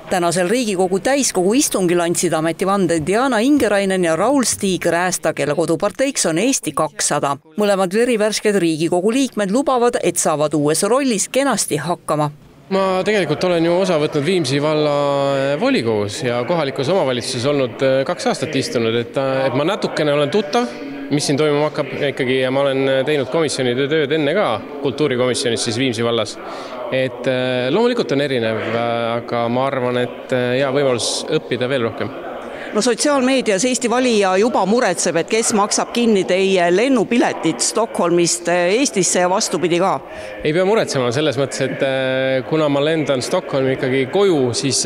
Tänasel Riigikogu täiskogu istungil andsid ametivande Diana Ingerainen ja Raul-Stig Räästa, kelle koduparteiks on Eesti 200. Mõlemad verivärsked Riigikogu liikmed lubavad, et saavad uues rollis kenasti hakkama. Ma tegelikult olen ju osa võtnud Viimsi valla volikogus ja kohalikus omavalitsuses olnud 2 aastat istunud, et ma natukene olen tuttav, mis siin toimuma hakkab ikkagi, ja ma olen teinud komisjonide tööd enne ka kultuurikomisjonis siis Viimsi vallas. Et loomulikult on erinev, aga ma arvan, et hea võimalus õppida veel rohkem. No sotsiaalmeedias Eesti valija juba muretseb, et kes maksab kinni teie lennupiletit Stockholmist Eestisse ja vastupidi ka. Ei pea muretsema selles mõttes, et kuna ma lendan Stockholmi ikkagi koju, siis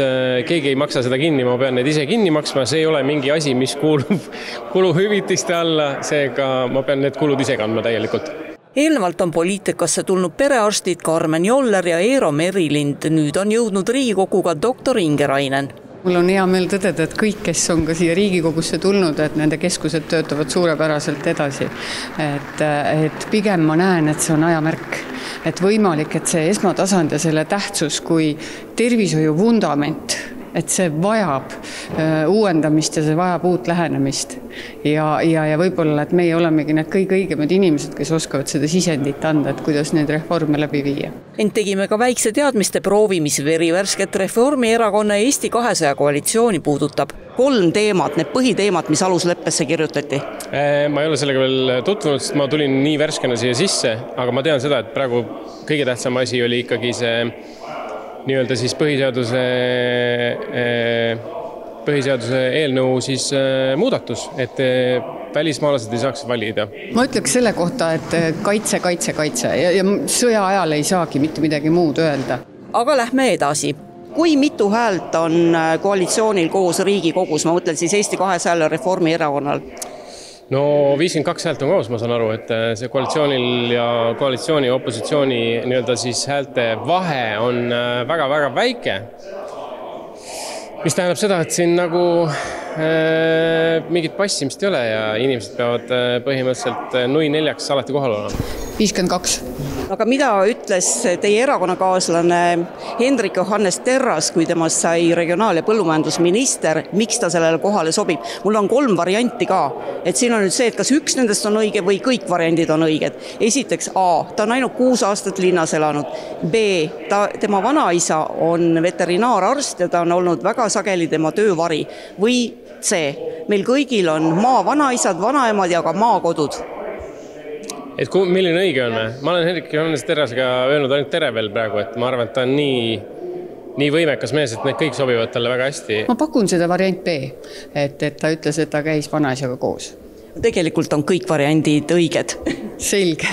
keegi ei maksa seda kinni, ma pean need ise kinni maksma. See ei ole mingi asi, mis kuulub kuluhüvitiste alla, seega ma pean need kulud ise kandma täielikult. Eelnevalt on poliitikasse tulnud perearstid Karmen Joller ja Eero Merilind. Nüüd on jõudnud Riigikoguga doktor Ingerainen. Mul on hea meel tõdeda, et kõik, kes on ka siia Riigikogusse tulnud, et nende keskused töötavad suurepäraselt edasi. Et pigem ma näen, et see on ajamärk. Et võimalik, et see esmatasand ja selle tähtsus kui tervishoiu vundament, et see vajab uuendamist ja see vajab uut lähenemist. Ja võib-olla, et meie olemegi need kõige õigemad inimesed, kes oskavad seda sisendit anda, et kuidas neid reforme läbi viia. Ent tegime ka väikse teadmiste proovi, mis verivärsket Reformierakonna ja Eesti 200 koalitsiooni puudutab. 3 teemat, need põhiteemad, mis alusleppesse kirjutati. Ma ei ole sellega veel tutvunud, sest ma tulin nii värskena siia sisse, aga ma tean seda, et praegu kõige tähtsam asi oli ikkagi see nii-öelda siis põhiseaduse eelnõu siis muudatus, et välismaalased ei saaks valida. Ma ütleks selle kohta, et kaitse ja sõja ajal ei saagi mitte midagi muud öelda. Aga lähme edasi. Kui mitu häält on koalitsioonil koos Riigikogus, ma mõtlen siis Eesti 200 Reformierakonnal? No 52 häält on koos, ma saan aru, et see koalitsioonil ja koalitsiooni ja opositsiooni nii-öelda siis häälte vahe on väga-väga väike. Mis tähendab seda, et siin nagu mingit passimist ei ole ja inimesed peavad põhimõtteliselt 0-4 alati kohal olema. 52. Aga mida ütles teie erakonnakaaslane Hendrik Johannes Terras, kui temast sai regionaal- ja põllumajandusminister, miks ta sellele kohale sobib? Mul on 3 varianti ka. Et siin on nüüd see, et kas üks nendest on õige või kõik variandid on õiged. Esiteks A, ta on ainult 6 aastat linnas elanud. B, tema vanaisa on veterinaararst ja ta on olnud väga sageli tema töövari. Või C, meil kõigil on maa vanaisad, vanaemad ja ka maakodud. Et milline õige on? Ma olen Hendrik Johannes Terrasega öelnud ainult tere veel praegu, et ma arvan, et ta on nii võimekas mees, et need kõik sobivad talle väga hästi. Ma pakun seda variant B, et ta ütles, et ta käis vanaisjaga koos. Tegelikult on kõik variandid õiged. Selge.